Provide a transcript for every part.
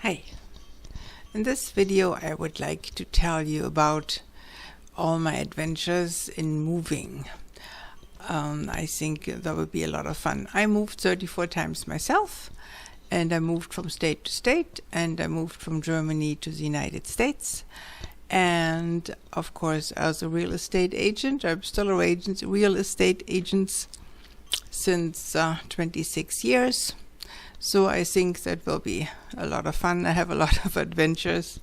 Hi. In this video I would like to tell you about all my adventures in moving. I think that would be a lot of fun. I moved 34 times myself, and I moved from state to state, and I moved from Germany to the United States. And of course, as a real estate agent, I'm still a real estate agent since 26 years. So I think that will be a lot of fun. I have a lot of adventures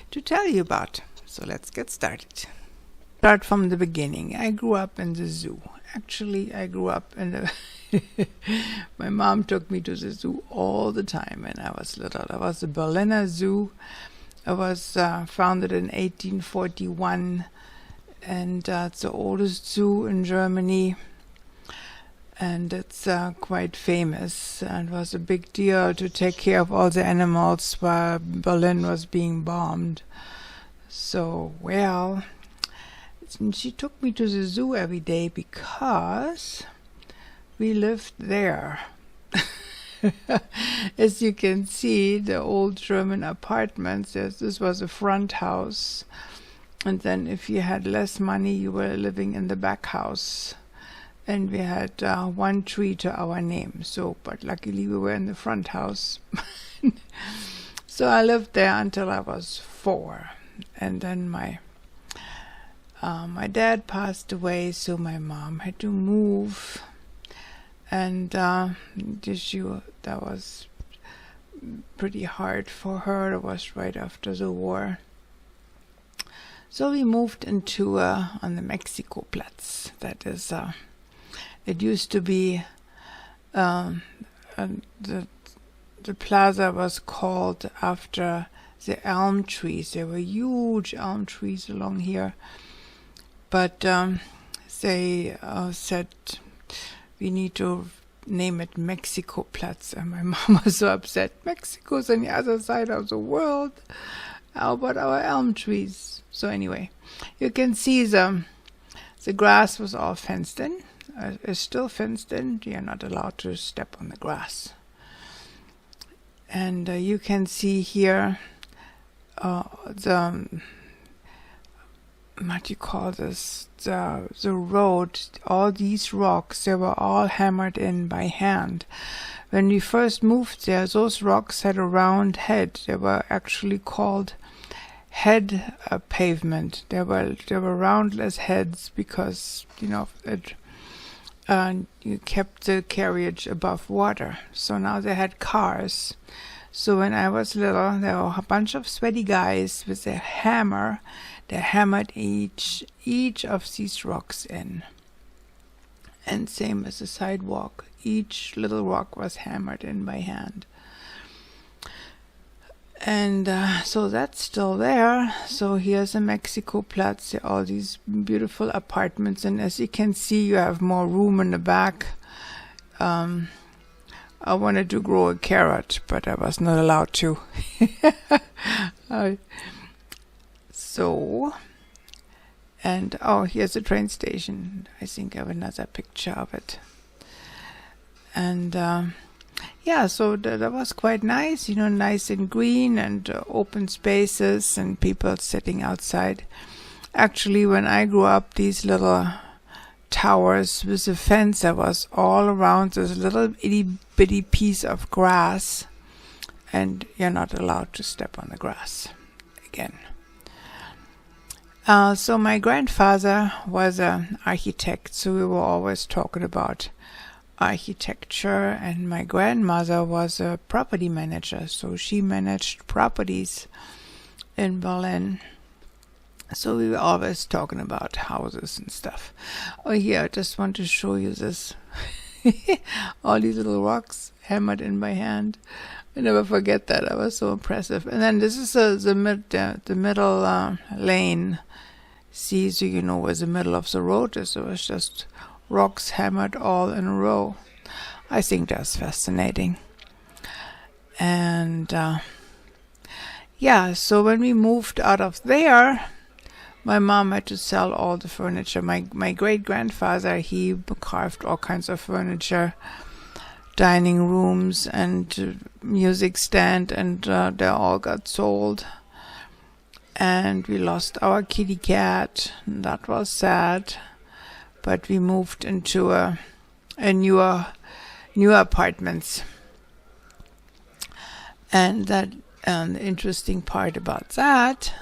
to tell you about. So let's get started. Start from the beginning. I grew up in the zoo. Actually, I grew up in the... My mom took me to the zoo all the time when I was little. It was the Berliner Zoo. It was founded in 1841, and it's the oldest zoo in Germany. And it's quite famous, and was a big deal to take care of all the animals while Berlin was being bombed. So, well, she took me to the zoo every day because we lived there. As you can see, the old German apartments, this was a front house, and then if you had less money, you were living in the back house. And we had one tree to our name, but luckily we were in the front house. So I lived there until I was 4, and then my dad passed away, so my mom had to move, and that was pretty hard for her. It was right after the war. So we moved into on the Mexico Platz. That is it used to be, the plaza was called after the elm trees. There were huge elm trees along here, but they said we need to name it Mexico Platz, and my mom was so upset. Mexico's on the other side of the world. How about our elm trees? So anyway, you can see the grass was all fenced in. Is still fenced in. You're not allowed to step on the grass. And you can see here what you call this, the road. All these rocks, they were all hammered in by hand. When we first moved there, those rocks had a round head. They were actually called head pavement. They were roundless heads because you kept the carriage above water. So now they had cars. So when I was little, there were a bunch of sweaty guys with a hammer. They hammered each of these rocks in. And same as the sidewalk. Each little rock was hammered in by hand. And so that's still there. So here's the Mexico Platz, all these beautiful apartments, and as you can see, you have more room in the back. I wanted to grow a carrot, but I was not allowed to. Here's the train station. I think I have another picture of it. And so that was quite nice, nice and green and open spaces and people sitting outside. Actually, when I grew up, these little towers with a fence that was all around this little itty bitty piece of grass, and you're not allowed to step on the grass again. So my grandfather was an architect, so we were always talking about architecture, and my grandmother was a property manager, so she managed properties in Berlin. So we were always talking about houses and stuff. Oh, here, I just want to show you this. All these little rocks hammered in by hand. I never forget that. That was so impressive. And then this is the middle lane. See, so you know where the middle of the road is. So it's just rocks hammered all in a row. I think that's fascinating. And so when we moved out of there, my mom had to sell all the furniture. My great grandfather, he carved all kinds of furniture dining rooms and music stand, and they all got sold. And we lost our kitty cat. That was sad. But we moved into a newer apartments. And that the interesting part about that,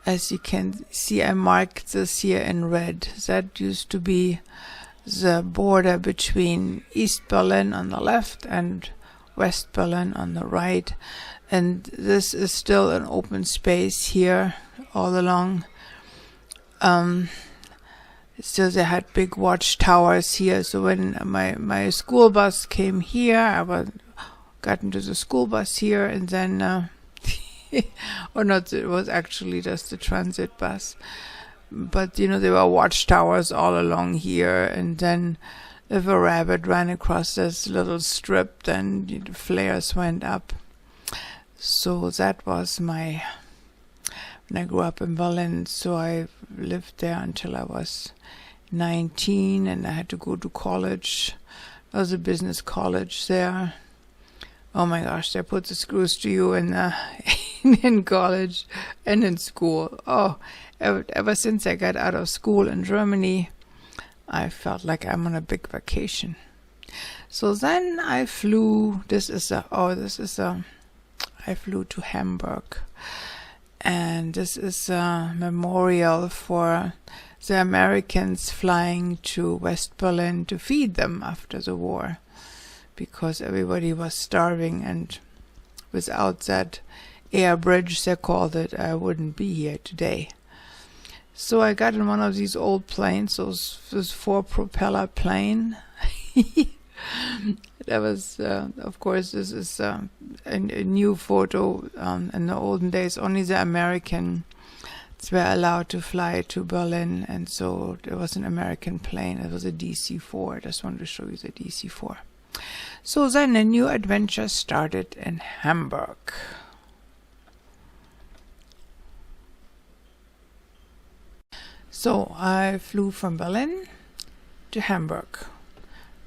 as you can see, I marked this here in red. That used to be the border between East Berlin on the left and West Berlin on the right. And this is still an open space here all along. So they had big watchtowers here. So when my school bus came here, got into the school bus here, and then or not, it was actually just a transit bus. But there were watchtowers all along here, and then if a rabbit ran across this little strip, then the flares went up. So that was when I grew up in Berlin. So I lived there until I was 19, and I had to go to college. There was a business college there. Oh my gosh, they put the screws to you in college and in school. Oh, ever since I got out of school in Germany, I felt like I'm on a big vacation. So then I flew. I flew to Hamburg, and this is a memorial for the Americans flying to West Berlin to feed them after the war, because everybody was starving, and without that air bridge, they called it, I wouldn't be here today. So I got in one of these old planes, this 4-propeller plane. That was, of course, this is a new photo. In the olden days, only the Americans were allowed to fly to Berlin, and so there was an American plane. It was a DC-4. I just wanted to show you the DC-4. So then a new adventure started in Hamburg. So I flew from Berlin to Hamburg.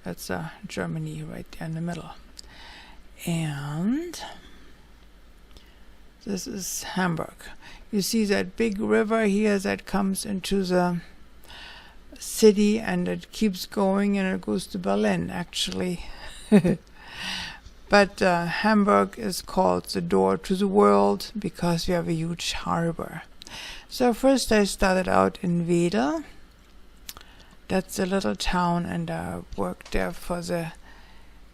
That's Germany right there in the middle. And this is Hamburg. You see that big river here that comes into the city, and it keeps going, and it goes to Berlin actually. But Hamburg is called the door to the world because we have a huge harbor. So first I started out in Wedel. That's a little town, and I worked there for the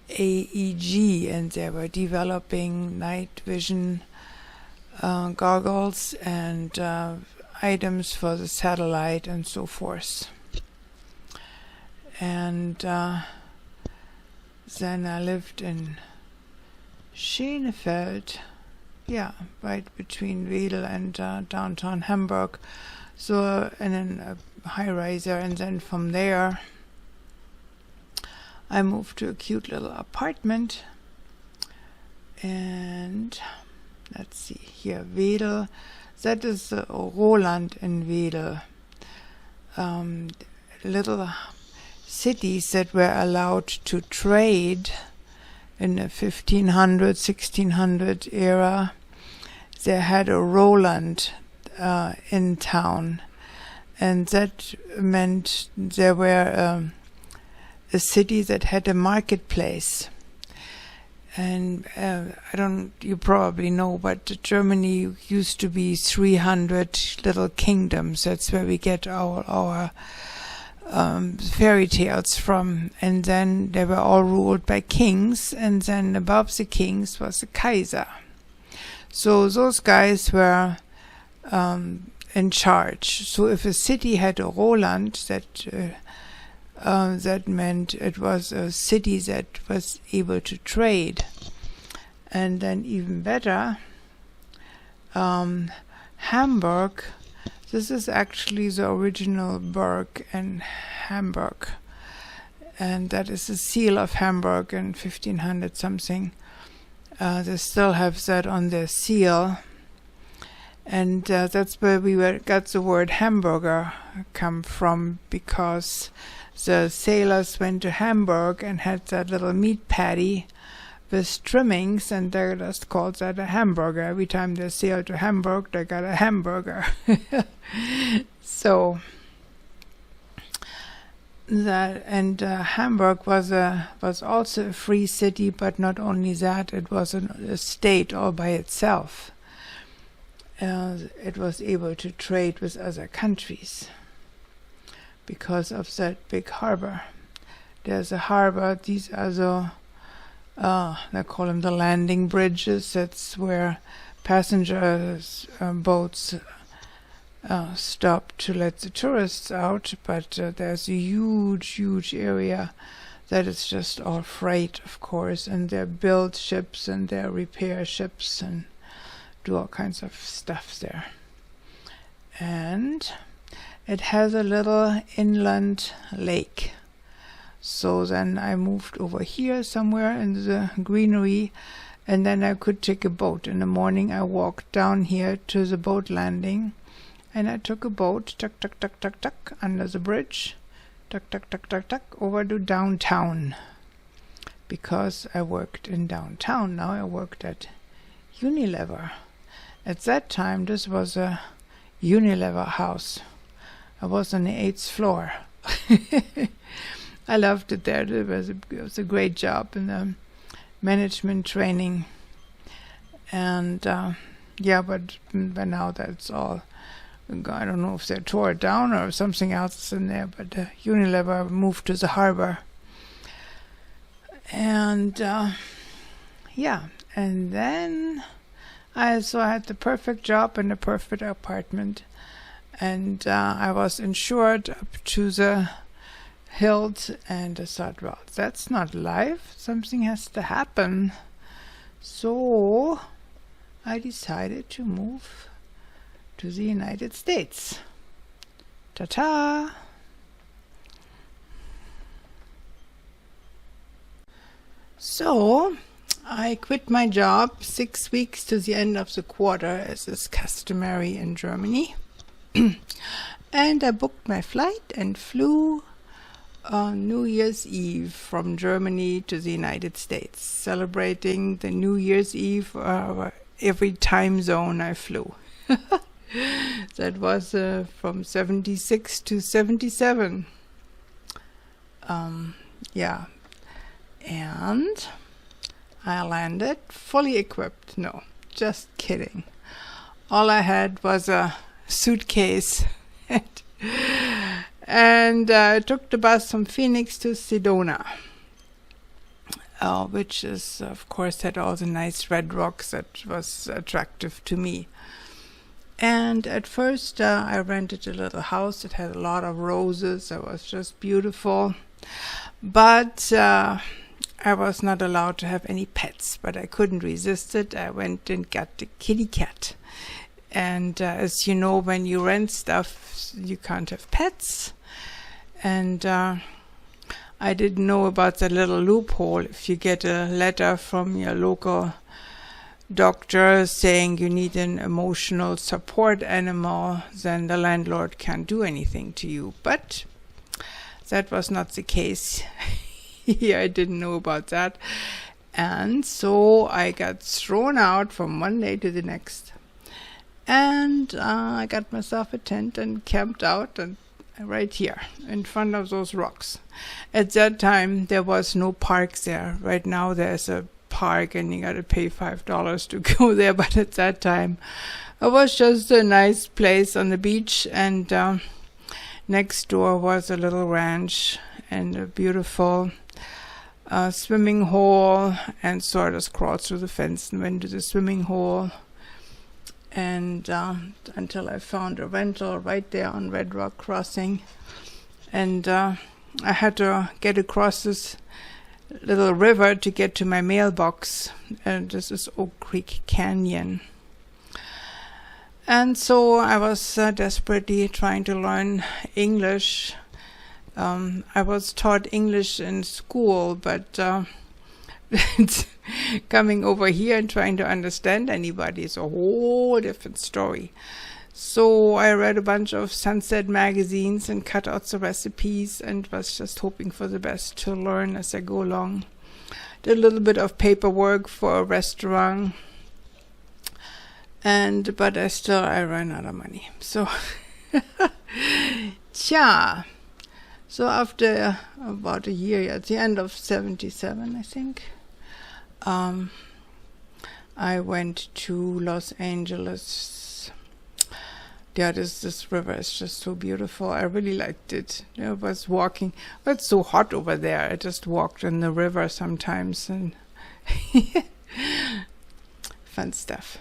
AEG, and they were developing night vision goggles and items for the satellite and so forth. And then I lived in Schenefeld, right between Wedel and downtown Hamburg. So, and then a high riser, and then from there I moved to a cute little apartment. And let's see here, Wedel, that is Roland in Wedel. Little cities that were allowed to trade in the 1500, 1600 era. They had a Roland in town, and that meant there were a city that had a marketplace. And you probably know, but Germany used to be 300 little kingdoms. That's where we get our fairy tales from. And then they were all ruled by kings, and then above the kings was the Kaiser. So those guys were in charge. So if a city had a Roland, that meant it was a city that was able to trade. And then even better, Hamburg, this is actually the original burg in Hamburg. And that is the seal of Hamburg in 1500 something. They still have that on their seal. And that's where got the word hamburger come from, because the sailors went to Hamburg and had that little meat patty with trimmings, and they just called that a hamburger. Every time they sailed to Hamburg, they got a hamburger. So that, and Hamburg was also a free city, but not only that, it was a state all by itself. It was able to trade with other countries because of that big harbor. There's a harbor. These are the they call them the landing bridges. That's where passengers boats stop to let the tourists out. But there's a huge area that is just all freight, of course, and they build ships and they repair ships and do all kinds of stuff there. And it has a little inland lake. So then I moved over here somewhere in the greenery, and then I could take a boat. In the morning I walked down here to the boat landing, and I took a boat, tuck, under the bridge, tuck, over to downtown. Because I worked in downtown. Now I worked at Unilever. At that time, this was a Unilever House. I was on the 8th floor. I loved it there. It was a great job in the management training. And yeah, but now that's all. I don't know if they tore it down or something else in there, but Unilever moved to the harbor. And yeah, and then I had the perfect job and the perfect apartment, and I was insured up to the hilt, and I thought, well, that's not life. Something has to happen. So I decided to move to the United States. Ta-ta! So I quit my job 6 weeks to the end of the quarter, as is customary in Germany. And I booked my flight and flew on New Year's Eve from Germany to the United States, celebrating the New Year's Eve every time zone I flew. That was from 76 to 77. Yeah. And I landed fully equipped. No, just kidding. All I had was a suitcase. And I took the bus from Phoenix to Sedona, which is, of course, had all the nice red rocks that was attractive to me. And at first I rented a little house. It had a lot of roses. It was just beautiful. But I was not allowed to have any pets, but I couldn't resist it. I went and got the kitty cat. And as you know, when you rent stuff, you can't have pets. And I didn't know about that little loophole. If you get a letter from your local doctor saying you need an emotional support animal, then the landlord can't do anything to you. But that was not the case. I didn't know about that. And so I got thrown out from one day to the next. And I got myself a tent and camped out and right here in front of those rocks. At that time, there was no park there. Right now, there's a park and you got to pay $5 to go there. But at that time, it was just a nice place on the beach. And next door was a little ranch and a beautiful swimming hole. And so I just crawled through the fence and went to the swimming hole. And until I found a rental right there on Red Rock Crossing. And I had to get across this little river to get to my mailbox. And this is Oak Creek Canyon. And so I was desperately trying to learn English. I was taught English in school, but coming over here and trying to understand anybody is a whole different story. So I read a bunch of sunset magazines and cut out the recipes and was just hoping for the best to learn as I go along. Did a little bit of paperwork for a restaurant, but I ran out of money. So, So after about a year, at the end of 77, I think, I went to Los Angeles. Yeah, this river is just so beautiful. I really liked it. I was walking. It's so hot over there. I just walked in the river sometimes and fun stuff.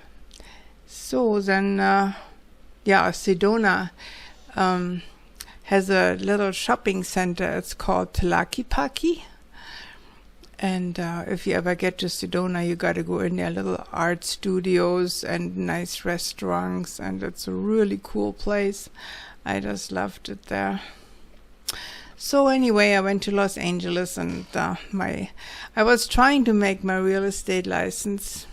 So then, Sedona has a little shopping center. It's called Tlaquepaque. And if you ever get to Sedona, you got to go in there. Little art studios and nice restaurants, and it's a really cool place. I just loved it there. So anyway, I went to Los Angeles, and I was trying to make my real estate license,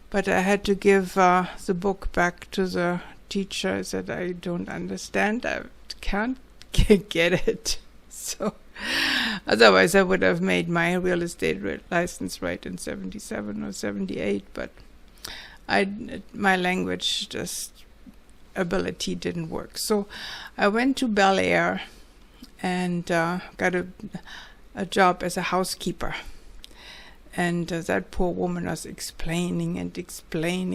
but I had to give the book back to the teacher. I said, I don't understand. I can't get it. So otherwise I would have made my real estate license right in 77 or 78, but my language ability didn't work. So I went to Bel Air and got a job as a housekeeper. And that poor woman was explaining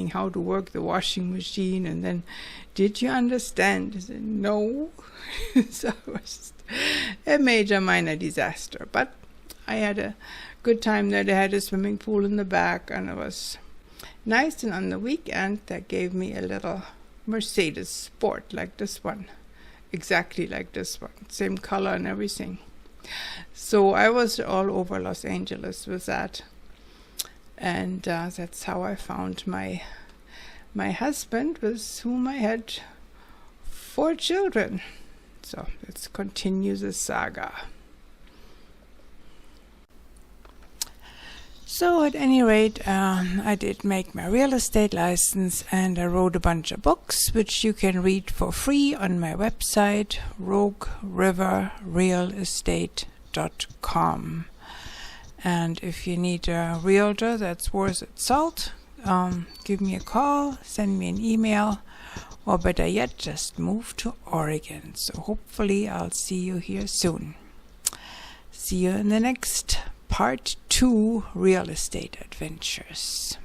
how to work the washing machine. And then, did you understand? I said, no. So it was a major, minor disaster. But I had a good time there. They had a swimming pool in the back, and it was nice. And on the weekend, they gave me a little Mercedes Sport like this one. Exactly like this one. Same color and everything. So I was all over Los Angeles with that, and that's how I found my husband, with whom I had 4 children. So let's continue the saga. So at any rate, I did make my real estate license, and I wrote a bunch of books which you can read for free on my website, rogueriverrealestate.com. And if you need a realtor that's worth its salt, give me a call, send me an email, or better yet, just move to Oregon. So hopefully I'll see you here soon. See you in the next Part 2 Real Estate Adventures.